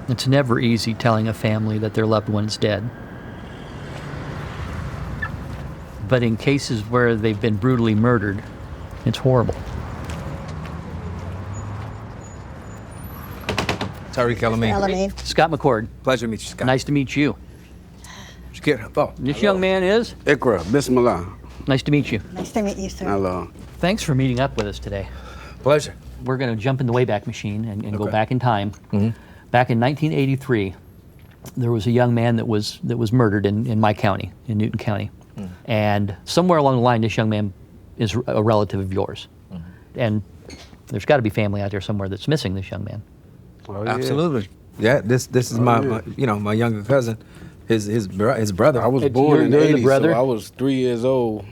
It's never easy telling a family that their loved one's dead. But in cases where they've been brutally murdered, it's horrible. Tariq Elamine. Scott McCord. Pleasure to meet you, Scott. Nice to meet you. This young man is? Ikra, Bismillah. Nice to meet you. Nice to meet you, sir. Hello. Thanks for meeting up with us today. Pleasure. We're going to jump in the Wayback Machine and go back in time. Back in 1983, there was a young man that was murdered in my county, in Newton County. And somewhere along the line, this young man is a relative of yours. And there's got to be family out there somewhere that's missing this young man. Oh, yeah. Absolutely. Yeah, this is my younger cousin, his brother. I was born in the 80s, brother? so I was 3 years old.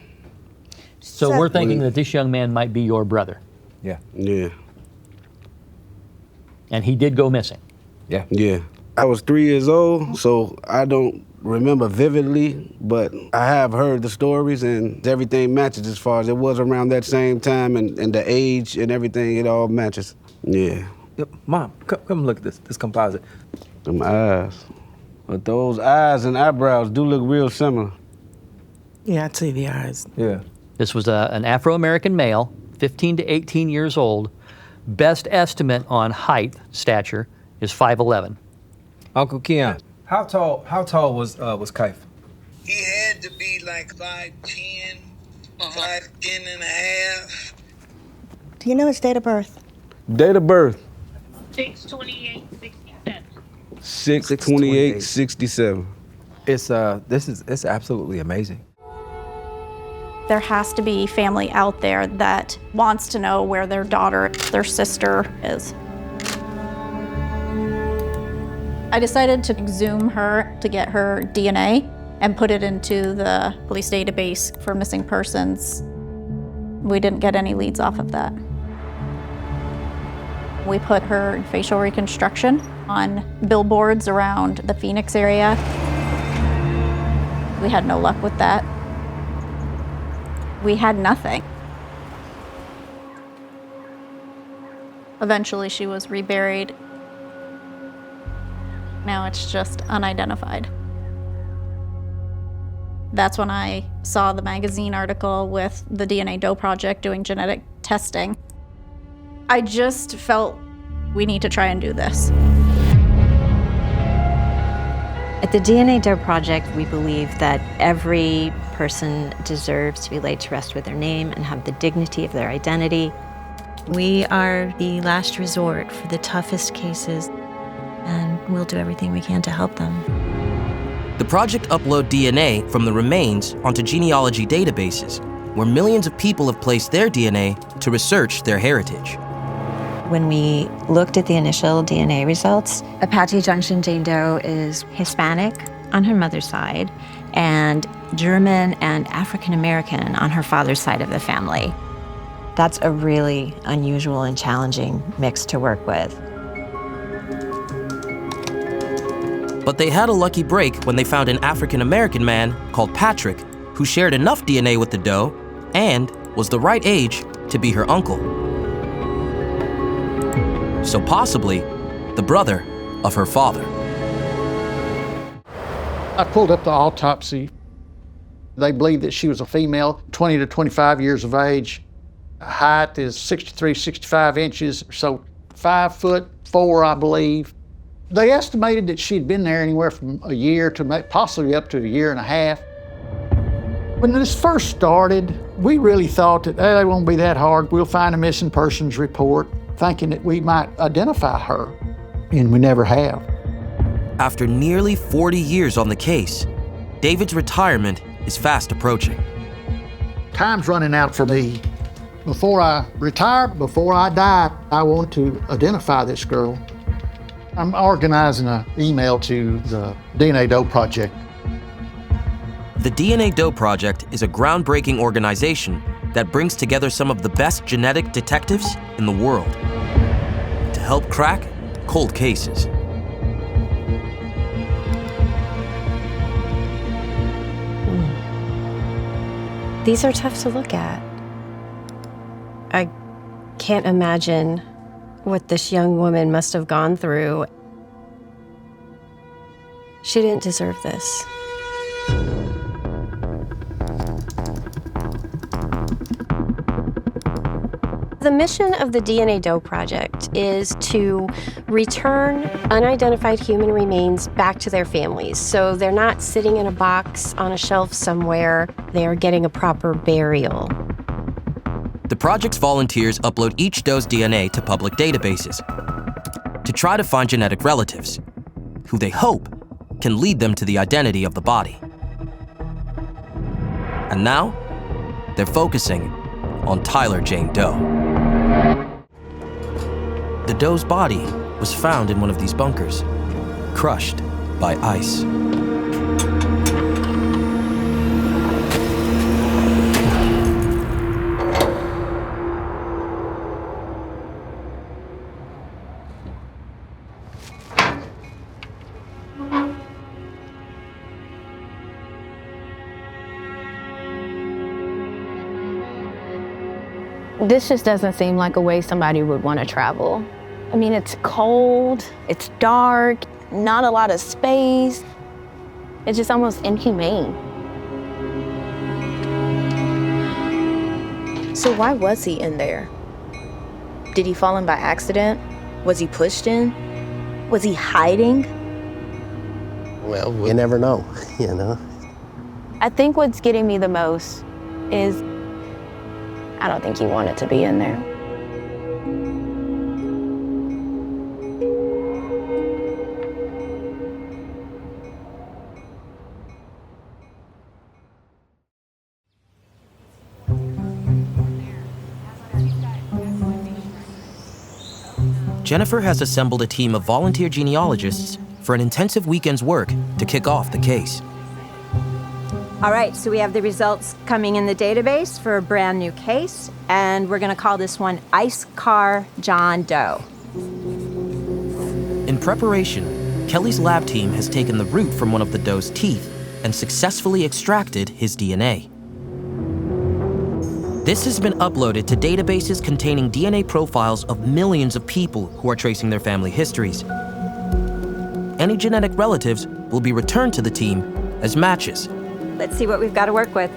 So we're thinking that this young man might be your brother. Yeah. Yeah. And he did go missing. Yeah. Yeah. I was 3 years old, so I don't remember vividly, but I have heard the stories and everything matches as far as it was around that same time and the age and everything, it all matches. Yeah. Yep. Mom, come look at this composite. Them eyes. But those eyes and eyebrows do look real similar. Yeah, I see the eyes. Yeah. This was an Afro-American male, 15 to 18 years old. Best estimate on height, stature, is 5'11". Uncle Keon, how tall was Kaif? He had to be like 5'10", 5'10 and a half. Do you know his date of birth? Date of birth? 6/28/67. 6/28/67. It's absolutely amazing. There has to be family out there that wants to know where their daughter, their sister is. I decided to exhume her to get her DNA and put it into the police database for missing persons. We didn't get any leads off of that. We put her facial reconstruction on billboards around the Phoenix area. We had no luck with that. We had nothing. Eventually she was reburied. Now it's just unidentified. That's when I saw the magazine article with the DNA Doe Project doing genetic testing. I just felt we need to try and do this. At the DNA Doe Project, we believe that every person deserves to be laid to rest with their name and have the dignity of their identity. We are the last resort for the toughest cases, and we'll do everything we can to help them. The project uploads DNA from the remains onto genealogy databases, where millions of people have placed their DNA to research their heritage. When we looked at the initial DNA results, Apache Junction Jane Doe is Hispanic on her mother's side and German and African American on her father's side of the family. That's a really unusual and challenging mix to work with. But they had a lucky break when they found an African American man called Patrick who shared enough DNA with the Doe and was the right age to be her uncle. So possibly the brother of her father. I pulled up the autopsy. They believe that she was a female, 20 to 25 years of age. Height is 63, 65 inches, so 5'4", I believe. They estimated that she'd been there anywhere from a year to possibly up to a year and a half. When this first started, we really thought that it won't be that hard. We'll find a missing persons report, thinking that we might identify her, and we never have. After nearly 40 years on the case, David's retirement is fast approaching. Time's running out for me. Before I retire, before I die, I want to identify this girl. I'm organizing an email to the DNA Doe Project. The DNA Doe Project is a groundbreaking organization that brings together some of the best genetic detectives in the world to help crack cold cases. These are tough to look at. I can't imagine what this young woman must have gone through. She didn't deserve this. The mission of the DNA Doe Project is to return unidentified human remains back to their families. So they're not sitting in a box on a shelf somewhere, they are getting a proper burial. The project's volunteers upload each doe's DNA to public databases to try to find genetic relatives, who they hope can lead them to the identity of the body. And now, they're focusing on Tyler Jane Doe. The doe's body was found in one of these bunkers, crushed by ice. This just doesn't seem like a way somebody would want to travel. I mean, it's cold, it's dark, not a lot of space. It's just almost inhumane. So why was he in there? Did he fall in by accident? Was he pushed in? Was he hiding? Well, we never know, you know? I think what's getting me the most is I don't think he wanted to be in there. Jennifer has assembled a team of volunteer genealogists for an intensive weekend's work to kick off the case. All right, so we have the results coming in the database for a brand new case, and we're gonna call this one Ice Car John Doe. In preparation, Kelly's lab team has taken the root from one of the doe's teeth and successfully extracted his DNA. This has been uploaded to databases containing DNA profiles of millions of people who are tracing their family histories. Any genetic relatives will be returned to the team as matches. Let's see what we've got to work with.